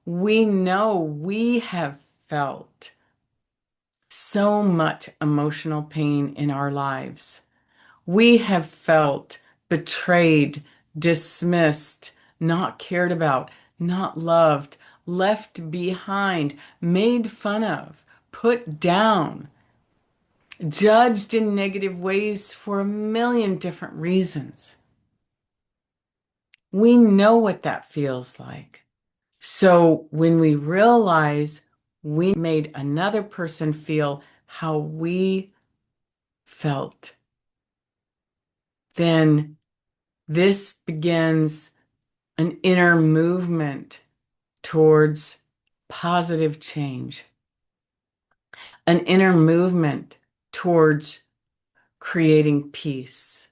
We know we have felt so much emotional pain in our lives. We have felt betrayed, dismissed, not cared about, not loved, left behind, made fun of, put down, judged in negative ways for a million different reasons. We know what that feels like. So when we realize we made another person feel how we felt, then this begins an inner movement towards positive change, an inner movement towards creating peace.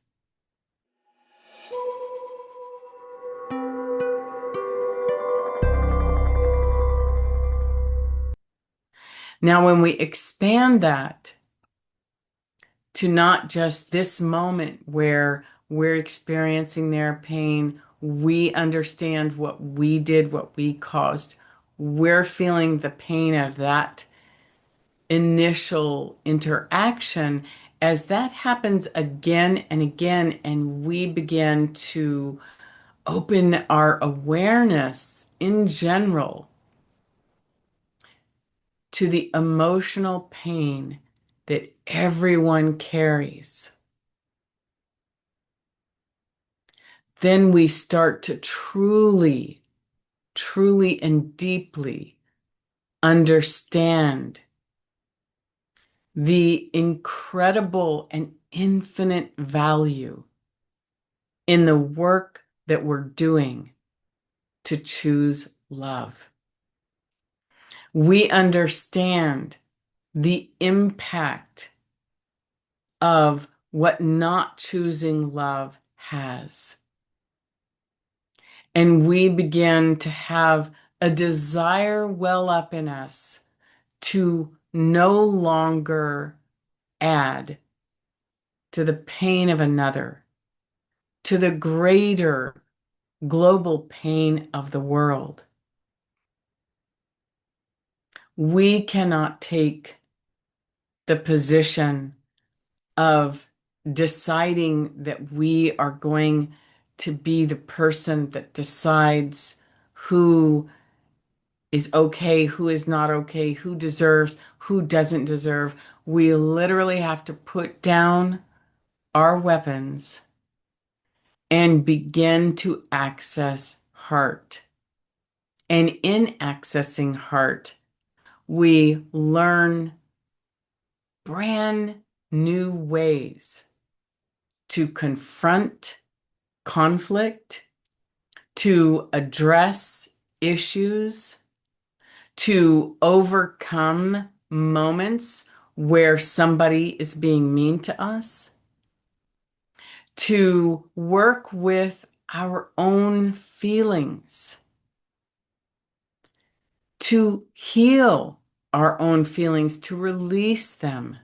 Now, when we expand that to not just this moment where we're experiencing their pain, we understand what we did, what we caused, we're feeling the pain of that initial interaction. As that happens again and again, and we begin to open our awareness in general to the emotional pain that everyone carries, then we start to truly, truly, and deeply understand the incredible and infinite value in the work that we're doing to choose love. We understand the impact of what not choosing love has. And we begin to have a desire well up in us to no longer add to the pain of another, to the greater global pain of the world. We cannot take the position of deciding that we are going to be the person that decides who is okay, who is not okay, who deserves, who doesn't deserve. We literally have to put down our weapons and begin to access heart. And in accessing heart, we learn brand new ways to confront conflict, to address issues, to overcome moments where somebody is being mean to us, to work with our own feelings, to heal our own feelings, to release them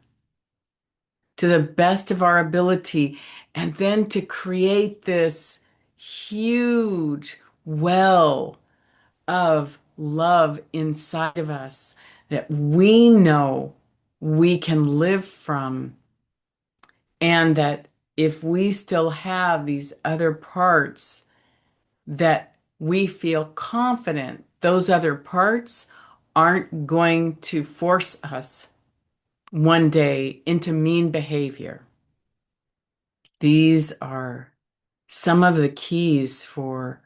to the best of our ability, and then to create this huge well of love inside of us that we know we can live from, and that if we still have these other parts that we feel confident, those other parts aren't going to force us one day into mean behavior. These are some of the keys for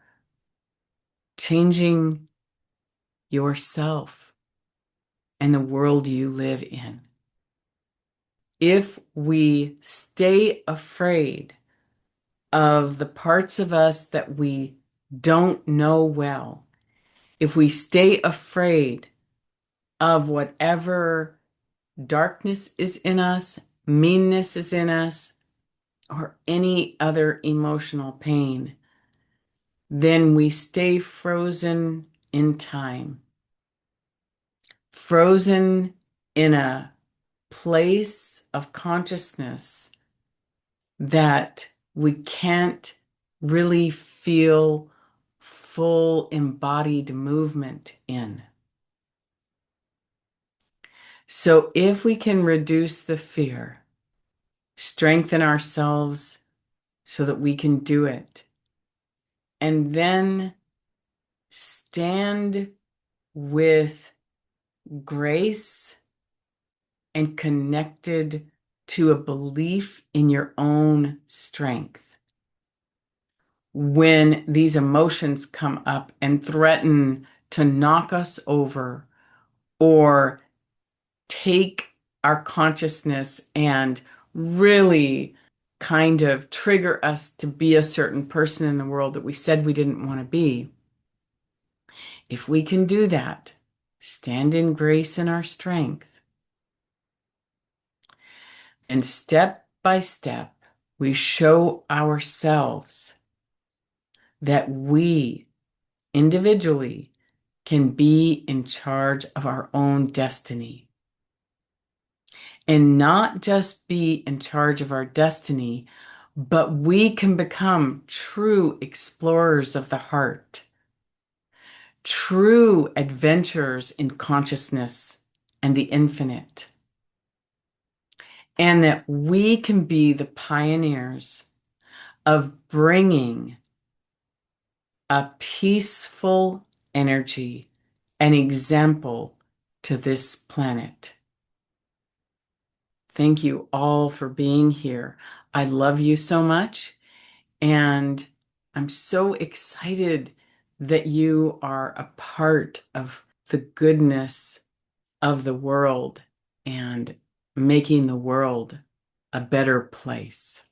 changing yourself and the world you live in. If we stay afraid of the parts of us that we don't know well, if we stay afraid of whatever darkness is in us, meanness is in us, or any other emotional pain, then we stay frozen in time, frozen in a place of consciousness that we can't really feel full embodied movement in. So if we can reduce the fear, strengthen ourselves so that we can do it, and then stand with grace and connected to a belief in your own strength. When these emotions come up and threaten to knock us over or take our consciousness and really kind of trigger us to be a certain person in the world that we said we didn't want to be, if we can do that, stand in grace and our strength, and step by step, we show ourselves that we individually can be in charge of our own destiny. And not just be in charge of our destiny, but we can become true explorers of the heart, true adventurers in consciousness and the infinite. And that we can be the pioneers of bringing a peaceful energy, an example to this planet. Thank you all for being here. I love you so much, and I'm so excited that you are a part of the goodness of the world and making the world a better place.